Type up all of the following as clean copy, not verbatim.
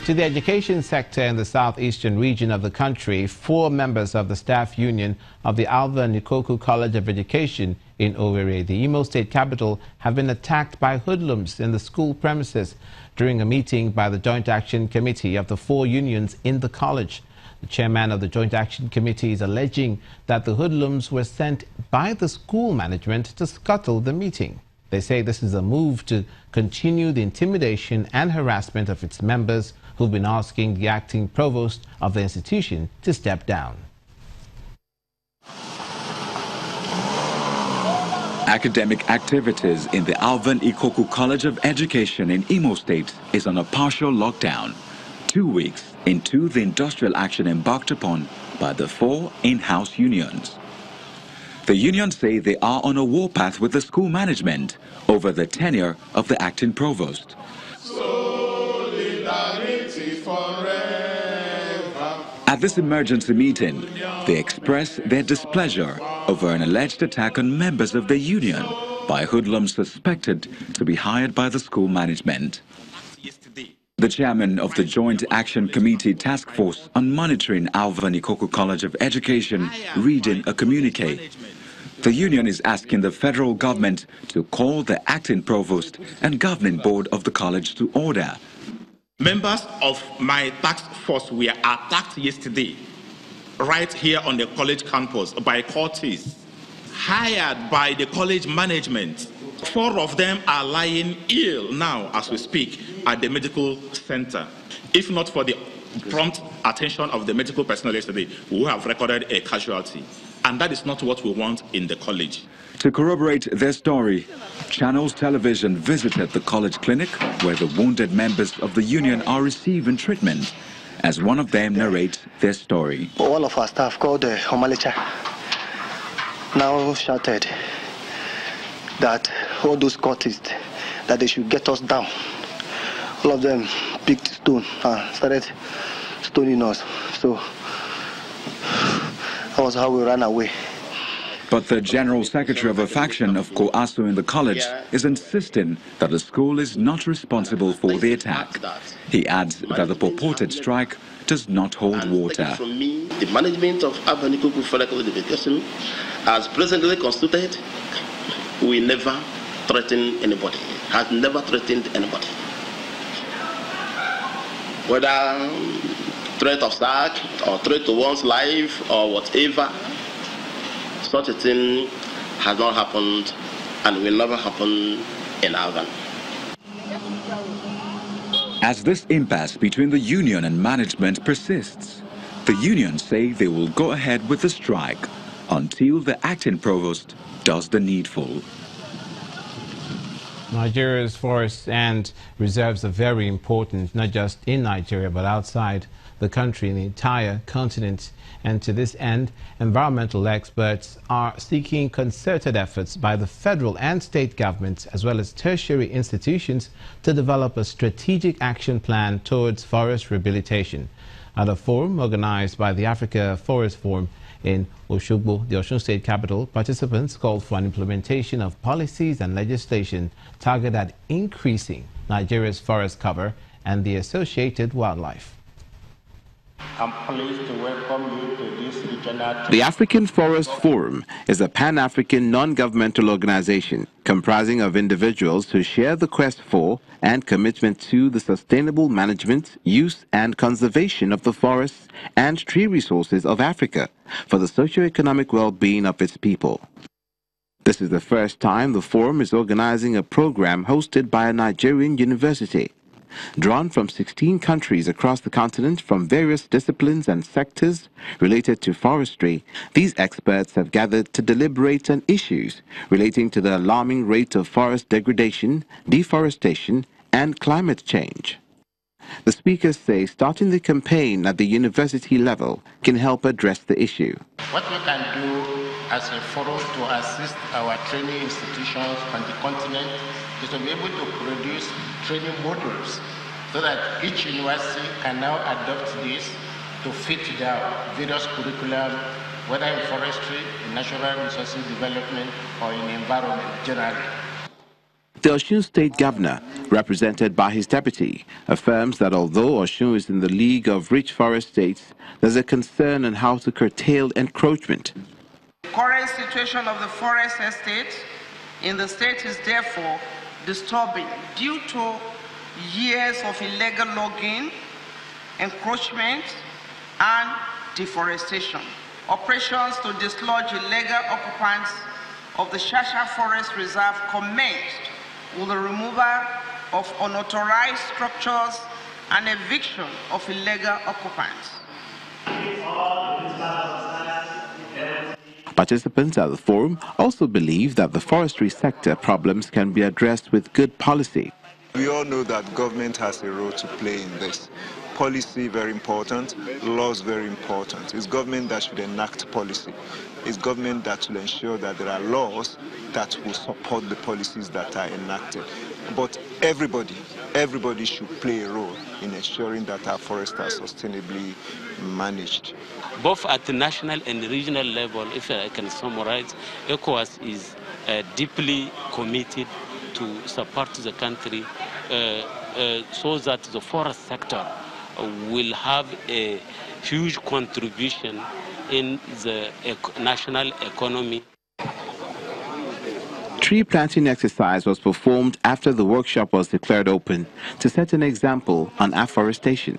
To the education sector in the southeastern region of the country, 4 members of the staff union of the Alva Nikoku College of Education in Owerri, the Imo State capital, have been attacked by hoodlums in the school premises during a meeting by the Joint Action Committee of the 4 unions in the college. The chairman of the Joint Action Committee is alleging that the hoodlums were sent by the school management to scuttle the meeting. They say this is a move to continue the intimidation and harassment of its members, who've been asking the acting provost of the institution to step down. Academic activities in the Alva Nikoku College of Education in Imo State is on a partial lockdown, 2 weeks into the industrial action embarked upon by the 4 in-house unions. The unions say they are on a warpath with the school management over the tenure of the acting provost. At this emergency meeting, they expressed their displeasure over an alleged attack on members of the union by hoodlums suspected to be hired by the school management. The chairman of the Joint Action Committee Task Force on Monitoring Alva Nikoku College of Education reading a communique. The union is asking the federal government to call the acting provost and governing board of the college to order. Members of my task force were attacked yesterday, right here on the college campus by cultists hired by the college management. 4 of them are lying ill now as we speak at the medical center. If not for the prompt attention of the medical personnel yesterday, we would have recorded a casualty. And that is not what we want in the college. To corroborate their story, Channels Television visited the college clinic where the wounded members of the union are receiving treatment, as one of them narrates their story. All of our staff called the Homalicha now shouted that all those cultists, that they should get us down. All of them picked stone and started stoning us. So that was how we ran away. But the general secretary of a faction of COASU in the college is insisting that the school is not responsible for the attack. He adds that the purported strike does not hold water. From me, the management of Alva Nikoku College of Education, as presently constituted, we never threaten anybody, has never threatened anybody. Whether threat of sack or threat to one's life or whatever, such a thing has not happened and will never happen in Alva. As this impasse between the union and management persists, the unions say they will go ahead with the strike until the acting provost does the needful. Nigeria's forests and reserves are very important, not just in Nigeria, but outside the country, in the entire continent. And to this end, environmental experts are seeking concerted efforts by the federal and state governments, as well as tertiary institutions, to develop a strategic action plan towards forest rehabilitation. At a forum organized by the Africa Forest Forum in Oshogbo, the Osun State capital, participants called for an implementation of policies and legislation targeted at increasing Nigeria's forest cover and the associated wildlife. I'm pleased to welcome you to this regional... The African Forest Forum is a pan-African non-governmental organization comprising of individuals who share the quest for and commitment to the sustainable management, use and conservation of the forests and tree resources of Africa for the socio-economic well-being of its people. This is the first time the forum is organizing a program hosted by a Nigerian university. Drawn from 16 countries across the continent from various disciplines and sectors related to forestry, these experts have gathered to deliberate on issues relating to the alarming rate of forest degradation, deforestation, and climate change. The speakers say starting the campaign at the university level can help address the issue. What we can do as a forum to assist our training institutions on the continent is to be able to produce training modules so that each university can now adopt this to fit their various curriculum, whether in forestry, in natural resources development, or in environment generally. The Osun State Governor, represented by his deputy, affirms that although Osun is in the league of rich forest states, there's a concern on how to curtail encroachment. The current situation of the forest estate in the state is therefore disturbing due to years of illegal logging, encroachment, and deforestation. Operations to dislodge illegal occupants of the Shasha Forest Reserve commenced with the removal of unauthorized structures and eviction of illegal occupants. Participants at the forum also believe that the forestry sector problems can be addressed with good policy. We all know that government has a role to play in this. Policy very important, laws very important. It's government that should enact policy. It's government that will ensure that there are laws that will support the policies that are enacted. But everybody should play a role in ensuring that our forests are sustainably managed. Both at the national and regional level, if I can summarize, ECOWAS is deeply committed to support the country so that the forest sector will have a huge contribution in the national economy. Tree planting exercise was performed after the workshop was declared open to set an example on afforestation.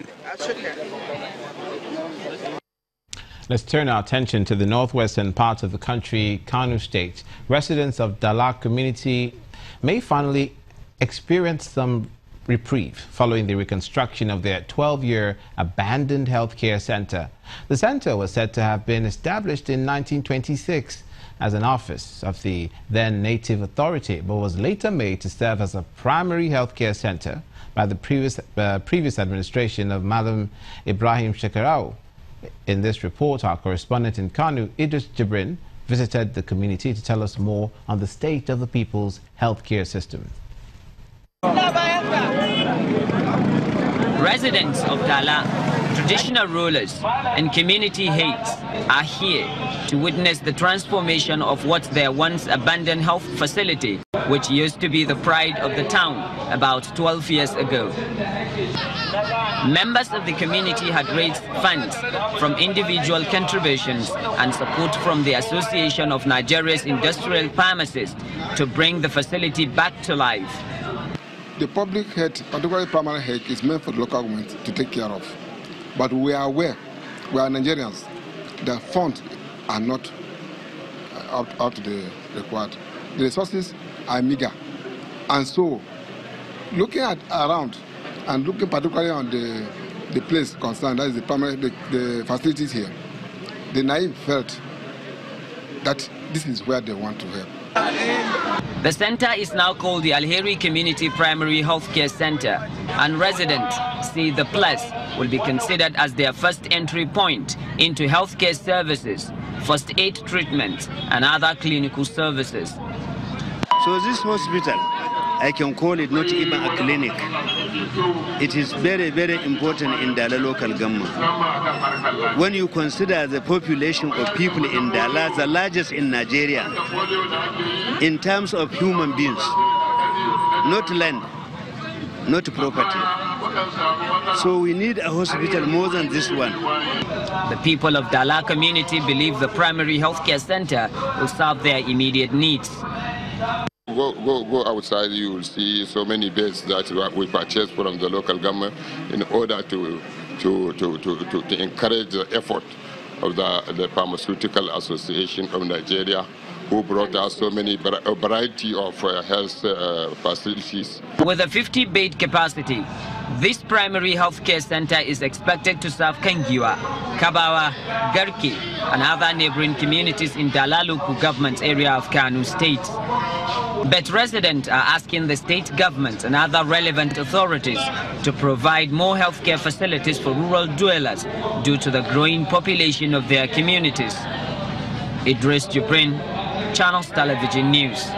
Let's turn our attention to the northwestern part of the country, Kano State. Residents of Dala community may finally experience some reprieve following the reconstruction of their 12-year abandoned healthcare center. The center was said to have been established in 1926 as an office of the then native authority, but was later made to serve as a primary healthcare center by the previous administration of Madam Ibrahim Shekarau. In this report, our correspondent in Kano, Idris Jibrin, visited the community to tell us more on the state of the people's healthcare system. Residents of Dala, traditional rulers, and community heads are here to witness the transformation of what their once abandoned health facility, which used to be the pride of the town about 12 years ago. Members of the community had raised funds from individual contributions and support from the Association of Nigeria's Industrial Pharmacists to bring the facility back to life. The public health, particularly primary health, is meant for the local government to take care of. But we are aware, we are Nigerians, the funds are not up to the required. The resources are meager. And so, looking around and looking particularly on the place concerned, that is the facilities here, the naive felt that this is where they want to help. The center is now called the Alheri Community Primary Healthcare Center, and residents see the place will be considered as their first entry point into healthcare services, first aid treatment, and other clinical services. So this hospital, I can call it not even a clinic. It is very, very important in Dala local government. When you consider the population of people in Dala, the largest in Nigeria, in terms of human beings, not land, not property. So we need a hospital more than this one. The people of Dala community believe the primary healthcare center will serve their immediate needs. Go outside, you will see so many beds that we purchased from the local government in order to encourage the effort of the Pharmaceutical Association of Nigeria, who brought us so many variety of health facilities. With a 50-bed capacity, this primary healthcare center is expected to serve Kangiwa, Kabawa, Garki, and other neighboring communities in Dala local government area of Kano State. But residents are asking the state government and other relevant authorities to provide more healthcare facilities for rural dwellers due to the growing population of their communities. Idris Jibrin, Channels Television News.